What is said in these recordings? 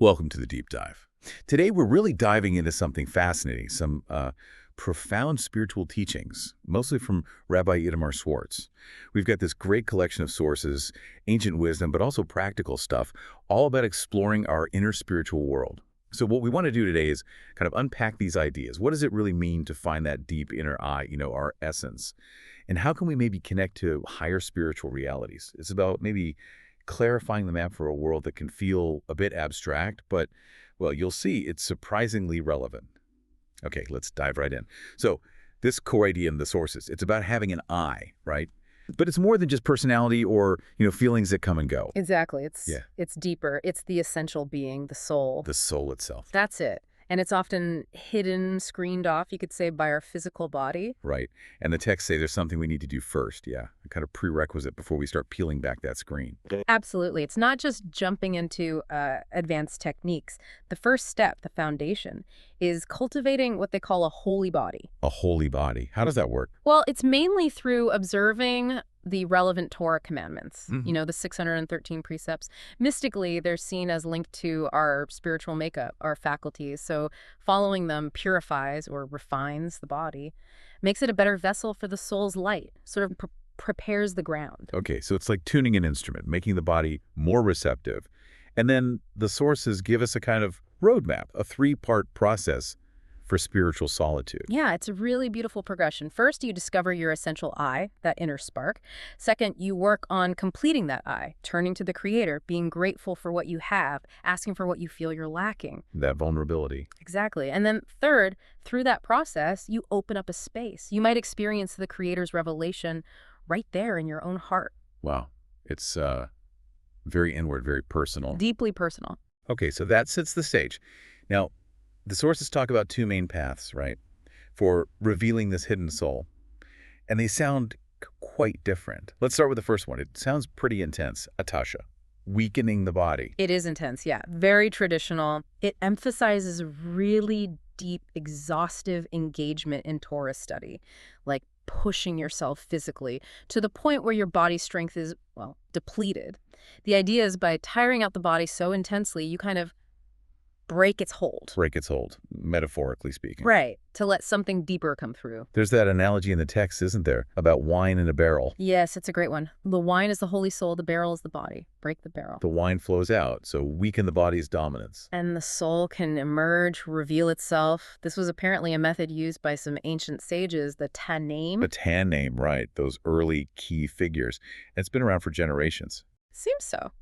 Welcome to the deep dive. Today we're really diving into something fascinating, some profound spiritual teachings, mostly from Rabbi Itamar Schwartz. We've got this great collection of sources, ancient wisdom, but also practical stuff, all about exploring our inner spiritual world. So what we want to do today is kind of unpack these ideas. What does it really mean to find that deep inner eye, our essence? And how can we maybe connect to higher spiritual realities? It's about maybe clarifying the map for a world that can feel a bit abstract, but, well, you'll see it's surprisingly relevant. Okay, let's dive right in. So this core idea in the sources, it's about having an eye, right? But it's more than just personality or, feelings that come and go. Exactly. It's deeper. It's the essential being, the soul. The soul itself. That's it. And it's often hidden, screened off, you could say, by our physical body. Right. And the texts say there's something we need to do first, a kind of prerequisite before we start peeling back that screen. Absolutely. It's not just jumping into advanced techniques. The first step, the foundation, is cultivating what they call a holy body. A holy body. How does that work? Well, it's mainly through observing the relevant Torah commandments, the 613 precepts. Mystically, they're seen as linked to our spiritual makeup, our faculties. So following them purifies or refines the body, makes it a better vessel for the soul's light, sort of prepares the ground. Okay, so it's like tuning an instrument, making the body more receptive. And then the sources give us a kind of roadmap, a three-part process for spiritual solitude. Yeah, it's a really beautiful progression. First, you discover your essential I, that inner spark. Second, you work on completing that I, turning to the Creator, being grateful for what you have, asking for what you feel you're lacking. That vulnerability. Exactly. And then third, through that process, you open up a space. You might experience the Creator's revelation right there in your own heart. Wow. It's very inward, very personal. Deeply personal. Okay, so that sets the stage. Now, the sources talk about two main paths, right, for revealing this hidden soul. And they sound quite different. Let's start with the first one. It sounds pretty intense. Atasha, weakening the body. It is intense, yeah. Very traditional. It emphasizes really deep, exhaustive engagement in Torah study, like pushing yourself physically to the point where your body strength is, well, depleted. The idea is by tiring out the body so intensely, you kind of break its hold. Break its hold, metaphorically speaking. Right, to let something deeper come through. There's that analogy in the text, isn't there, about wine in a barrel? Yes, it's a great one. The wine is the holy soul, the barrel is the body. Break the barrel. The wine flows out, so weaken the body's dominance. And the soul can emerge, reveal itself. This was apparently a method used by some ancient sages, the Tanaim. The Tanaim, right, those early key figures. And it's been around for generations. Seems so.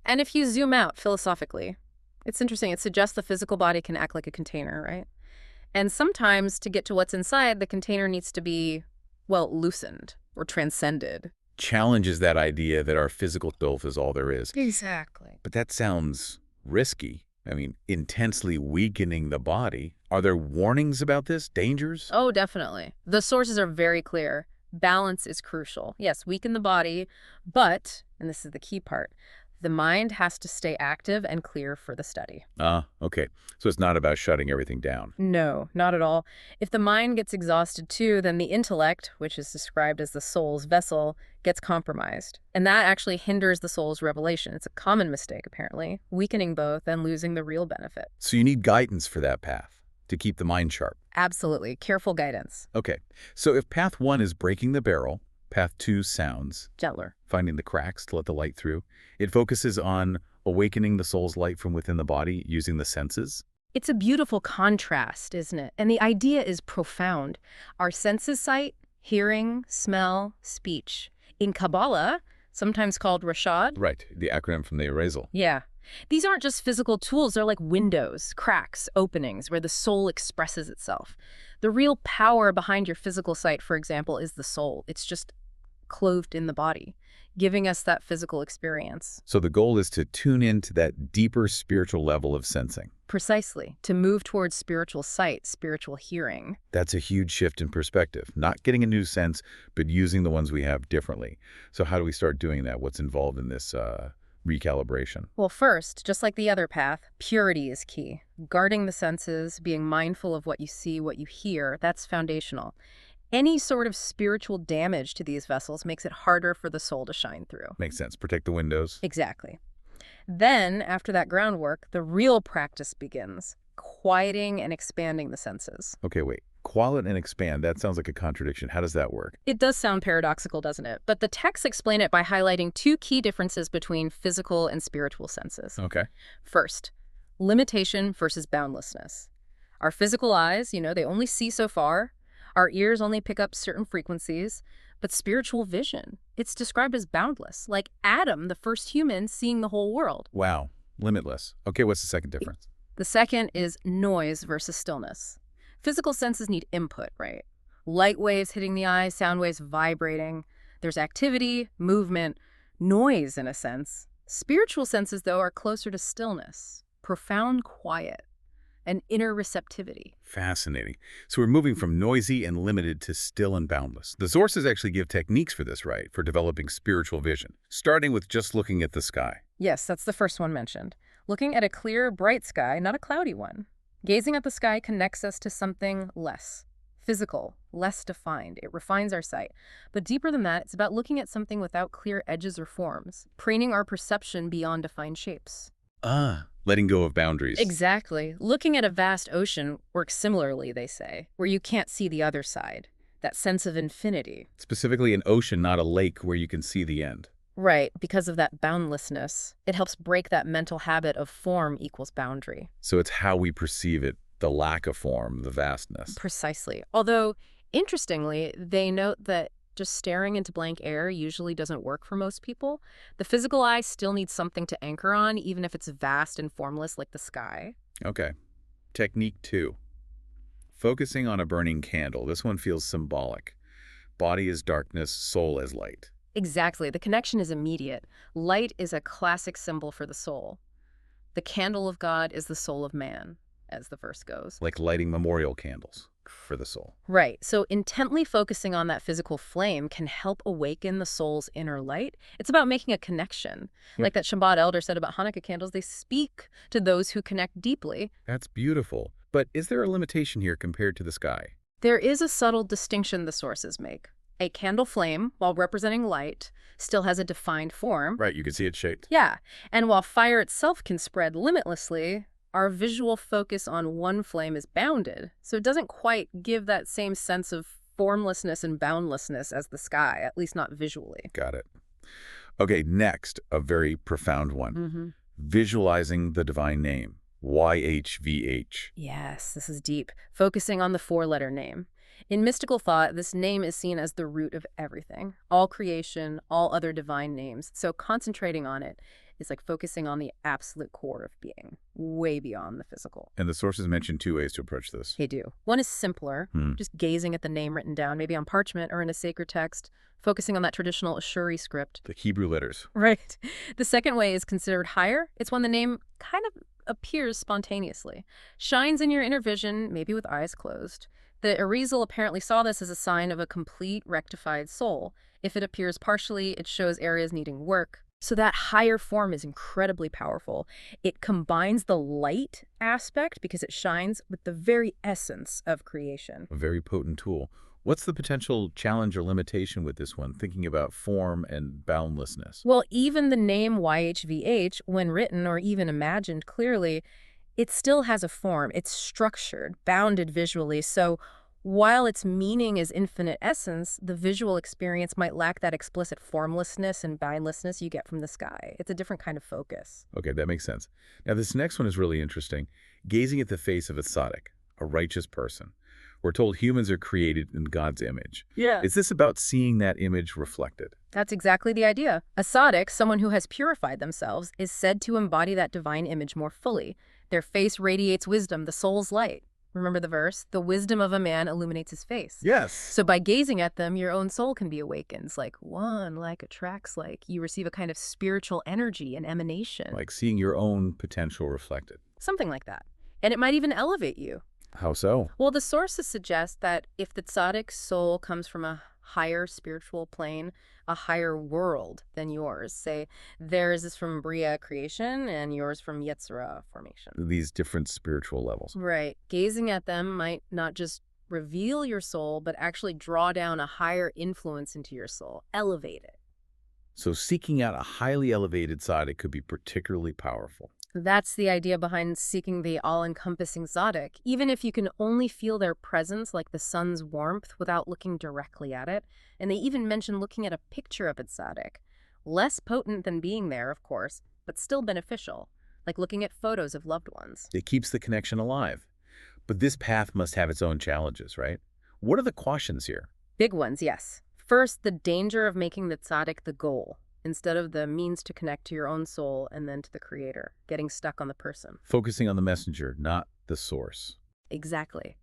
And if you zoom out philosophically, it's interesting. It suggests the physical body can act like a container, right? And sometimes to get to what's inside, the container needs to be, well, loosened or transcended. Challenges that idea that our physical self is all there is. Exactly. But that sounds risky. I mean, intensely weakening the body. Are there warnings about this? Dangers? Oh, definitely. The sources are very clear. Balance is crucial. Yes, weaken the body, but, and this is the key part, the mind has to stay active and clear for the study. Okay. So it's not about shutting everything down. No, not at all. If the mind gets exhausted too, then the intellect, which is described as the soul's vessel, gets compromised. And that actually hinders the soul's revelation. It's a common mistake, apparently, weakening both and losing the real benefit. So you need guidance for that path to keep the mind sharp. Absolutely. Careful guidance. Okay. So if path one is breaking the barrel, path two sounds gentler, finding the cracks to let the light through. It focuses on awakening the soul's light from within the body using the senses. It's a beautiful contrast, isn't it? And the idea is profound. Our senses sight, hearing, smell, speech. In Kabbalah, sometimes called Rashad. Right, the acronym from the Arizal. Yeah. These aren't just physical tools. They're like windows, cracks, openings where the soul expresses itself. The real power behind your physical sight, for example, is the soul. It's just clothed in the body, giving us that physical experience. So the goal is to tune into that deeper spiritual level of sensing. Precisely, to move towards spiritual sight, spiritual hearing. That's a huge shift in perspective. Not getting a new sense, but using the ones we have differently. So how do we start doing that? What's involved in this recalibration? Well, first, just like the other path, purity is key. Guarding the senses, being mindful of what you see, what you hear, that's foundational. Any sort of spiritual damage to these vessels makes it harder for the soul to shine through. Makes sense. Protect the windows. Exactly. Then, after that groundwork, the real practice begins, quieting and expanding the senses. Okay, wait. Quiet and expand, that sounds like a contradiction. How does that work? It does sound paradoxical, doesn't it? But the texts explain it by highlighting two key differences between physical and spiritual senses. Okay. First, limitation versus boundlessness. Our physical eyes, they only see so far. Our ears only pick up certain frequencies. But spiritual vision, it's described as boundless, like Adam, the first human, seeing the whole world. Wow. Limitless. Okay, what's the second difference? The second is noise versus stillness. Physical senses need input, right? Light waves hitting the eye, sound waves vibrating. There's activity, movement, noise in a sense. Spiritual senses, though, are closer to stillness, profound quiet, and inner receptivity. Fascinating. So we're moving from noisy and limited to still and boundless. The sources actually give techniques for this, right? For developing spiritual vision, starting with just looking at the sky. Yes, that's the first one mentioned. Looking at a clear, bright sky, not a cloudy one. Gazing at the sky connects us to something less physical, less defined. It refines our sight. But deeper than that, it's about looking at something without clear edges or forms, preening our perception beyond defined shapes. Letting go of boundaries. Exactly. Looking at a vast ocean works similarly, they say, where you can't see the other side. That sense of infinity. Specifically an ocean, not a lake where you can see the end. Right, because of that boundlessness. It helps break that mental habit of form equals boundary. So it's how we perceive it, the lack of form, the vastness. Precisely. Although, interestingly, they note that just staring into blank air usually doesn't work for most people. The physical eye still needs something to anchor on, even if it's vast and formless like the sky. Okay. Technique 2. Focusing on a burning candle. This one feels symbolic. Body is darkness, soul as light. Exactly. The connection is immediate. Light is a classic symbol for the soul. The candle of God is the soul of man, as the verse goes. Like lighting memorial candles for the soul. Right. So intently focusing on that physical flame can help awaken the soul's inner light. It's about making a connection. Yeah. Like that Shabbat elder said about Hanukkah candles, they speak to those who connect deeply. That's beautiful. But is there a limitation here compared to the sky? There is a subtle distinction the sources make. A candle flame, while representing light, still has a defined form. Right, you can see it shaped. Yeah. And while fire itself can spread limitlessly, our visual focus on one flame is bounded. So it doesn't quite give that same sense of formlessness and boundlessness as the sky, at least not visually. Got it. Okay, next, a very profound one. Visualizing the divine name. YHVH. Yes, this is deep. Focusing on the four-letter name. In mystical thought, this name is seen as the root of everything, all creation, all other divine names. So concentrating on it is like focusing on the absolute core of being, way beyond the physical. And the sources mention 2 ways to approach this. They do. One is simpler, just gazing at the name written down, maybe on parchment or in a sacred text, focusing on that traditional Ashuri script. The Hebrew letters. Right. The second way is considered higher. It's when the name kind of appears spontaneously, shines in your inner vision, maybe with eyes closed. The Arizal apparently saw this as a sign of a complete, rectified soul. If it appears partially, it shows areas needing work. So that higher form is incredibly powerful. It combines the light aspect, because it shines, with the very essence of creation. A very potent tool. What's the potential challenge or limitation with this one, thinking about form and boundlessness? Well, even the name YHVH, when written or even imagined clearly, it still has a form. It's structured, bounded visually. So while its meaning is infinite essence, the visual experience might lack that explicit formlessness and boundlessness you get from the sky. It's a different kind of focus. Okay, that makes sense. Now, this next one is really interesting. Gazing at the face of a tzaddik, a righteous person. We're told humans are created in God's image. Yeah. Is this about seeing that image reflected? That's exactly the idea. A tzaddik, someone who has purified themselves, is said to embody that divine image more fully. Their face radiates wisdom, the soul's light. Remember the verse? The wisdom of a man illuminates his face. Yes. So by gazing at them, your own soul can be awakened. Like one like attracts like. You receive a kind of spiritual energy and emanation. Like seeing your own potential reflected. Something like that. And it might even elevate you. How so? Well, the sources suggest that if the tzaddik's soul comes from a higher spiritual plane, a higher world than yours, say theirs is from Bria creation and yours from Yetzirah formation. These different spiritual levels. Right. Gazing at them might not just reveal your soul, but actually draw down a higher influence into your soul, elevate it. So seeking out a highly elevated tzaddik could be particularly powerful. That's the idea behind seeking the all-encompassing tzaddik. Even if you can only feel their presence like the sun's warmth without looking directly at it. And they even mention looking at a picture of a tzaddik. Less potent than being there, of course, but still beneficial, like looking at photos of loved ones. It keeps the connection alive. But this path must have its own challenges, right? What are the cautions here? Big ones, yes. First, the danger of making the tzaddik the goal, instead of the means to connect to your own soul and then to the creator, getting stuck on the person. Focusing on the messenger, not the source. Exactly.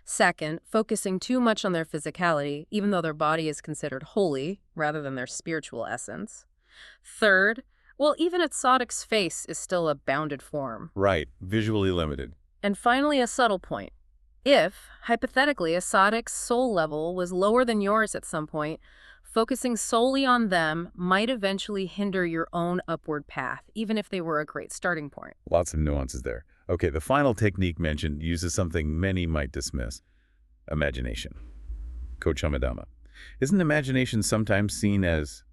Second, focusing too much on their physicality, even though their body is considered holy, rather than their spiritual essence. Third, well, even a tzaddik's face is still a bounded form. Right, visually limited. And finally, a subtle point. If, hypothetically, a tzaddik's soul level was lower than yours at some point, focusing solely on them might eventually hinder your own upward path, even if they were a great starting point. Lots of nuances there. Okay, the final technique mentioned uses something many might dismiss. Imagination. Kochamadama. Isn't imagination sometimes seen as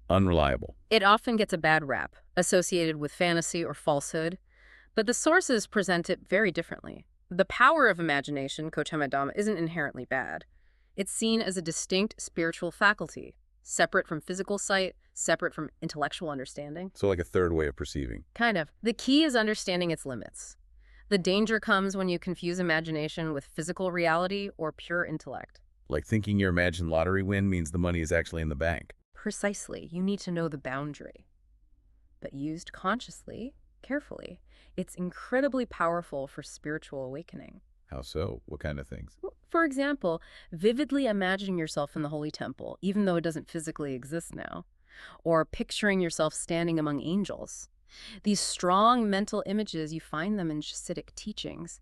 unreliable? It often gets a bad rap, associated with fantasy or falsehood, but the sources present it very differently. The power of imagination, Kochamadama, isn't inherently bad. It's seen as a distinct spiritual faculty, separate from physical sight, separate from intellectual understanding. So like a third way of perceiving. Kind of. The key is understanding its limits. The danger comes when you confuse imagination with physical reality or pure intellect. Like thinking your imagined lottery win means the money is actually in the bank. Precisely. You need to know the boundary. But used consciously, carefully, it's incredibly powerful for spiritual awakening. How so? What kind of things? For example, vividly imagining yourself in the Holy Temple, even though it doesn't physically exist now. Or picturing yourself standing among angels. These strong mental images, you find them in Hasidic teachings.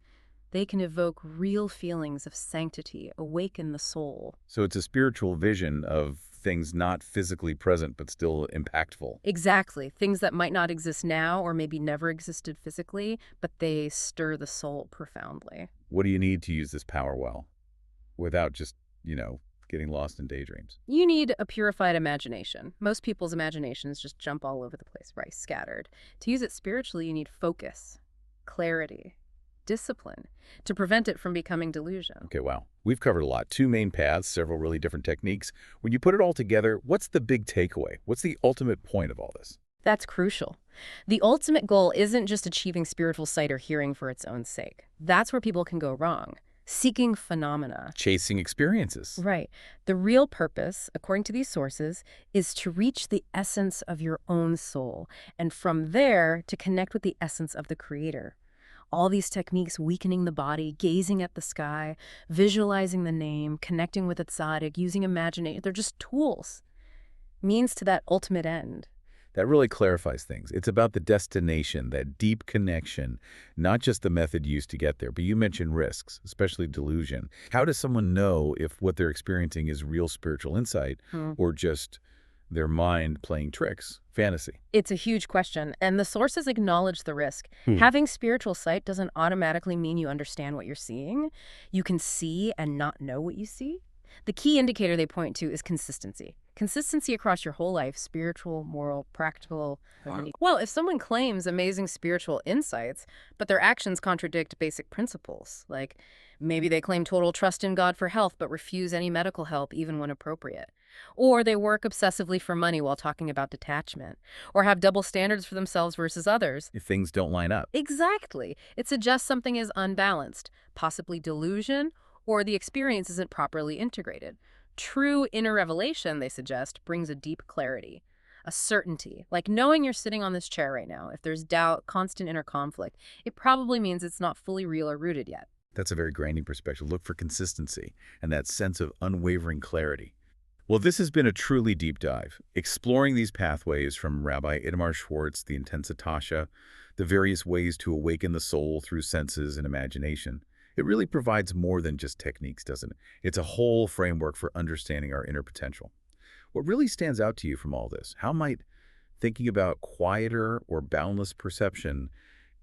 They can evoke real feelings of sanctity, awaken the soul. So it's a spiritual vision of things not physically present but still impactful. Exactly. Things that might not exist now or maybe never existed physically, but they stir the soul profoundly. What do you need to use this power well? Without just, getting lost in daydreams. You need a purified imagination. Most people's imaginations just jump all over the place, right? Scattered. To use it spiritually, you need focus, clarity, discipline, to prevent it from becoming delusion. Okay, wow. We've covered a lot. 2 main paths, several really different techniques. When you put it all together, what's the big takeaway? What's the ultimate point of all this? That's crucial. The ultimate goal isn't just achieving spiritual sight or hearing for its own sake. That's where people can go wrong. Seeking phenomena. Chasing experiences. Right. The real purpose, according to these sources, is to reach the essence of your own soul, and from there to connect with the essence of the Creator. All these techniques, weakening the body, gazing at the sky, visualizing the name, connecting with a tzaddik, using imagination, they're just tools. Means to that ultimate end. That really clarifies things. It's about the destination, that deep connection, not just the method used to get there. But you mentioned risks, especially delusion. How does someone know if what they're experiencing is real spiritual insight or just their mind playing tricks, fantasy? It's a huge question, and the sources acknowledge the risk. Having spiritual sight doesn't automatically mean you understand what you're seeing. You can see and not know what you see. The key indicator they point to is consistency. Consistency across your whole life, spiritual, moral, practical. Well, if someone claims amazing spiritual insights, but their actions contradict basic principles, like maybe they claim total trust in God for health, but refuse any medical help even when appropriate. Or they work obsessively for money while talking about detachment. Or have double standards for themselves versus others. If things don't line up. Exactly. It suggests something is unbalanced, possibly delusion, or the experience isn't properly integrated. True inner revelation, they suggest, brings a deep clarity, a certainty, like knowing you're sitting on this chair right now. If there's doubt, constant inner conflict, it probably means it's not fully real or rooted yet. That's a very grounding perspective. Look for consistency and that sense of unwavering clarity. Well, this has been a truly deep dive, exploring these pathways from Rabbi Itamar Schwartz, the Intensitasha, the various ways to awaken the soul through senses and imagination. It really provides more than just techniques, doesn't it? It's a whole framework for understanding our inner potential. What really stands out to you from all this? How might thinking about quieter or boundless perception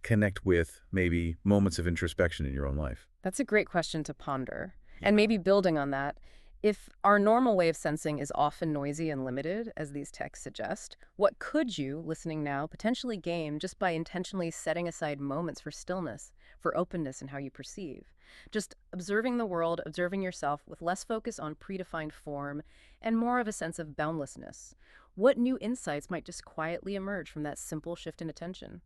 connect with maybe moments of introspection in your own life? That's a great question to ponder. And maybe building on that, If our normal way of sensing is often noisy and limited, as these texts suggest, what could you, listening now, potentially gain just by intentionally setting aside moments for stillness, for openness in how you perceive? Just observing the world, observing yourself with less focus on predefined form and more of a sense of boundlessness. What new insights might just quietly emerge from that simple shift in attention?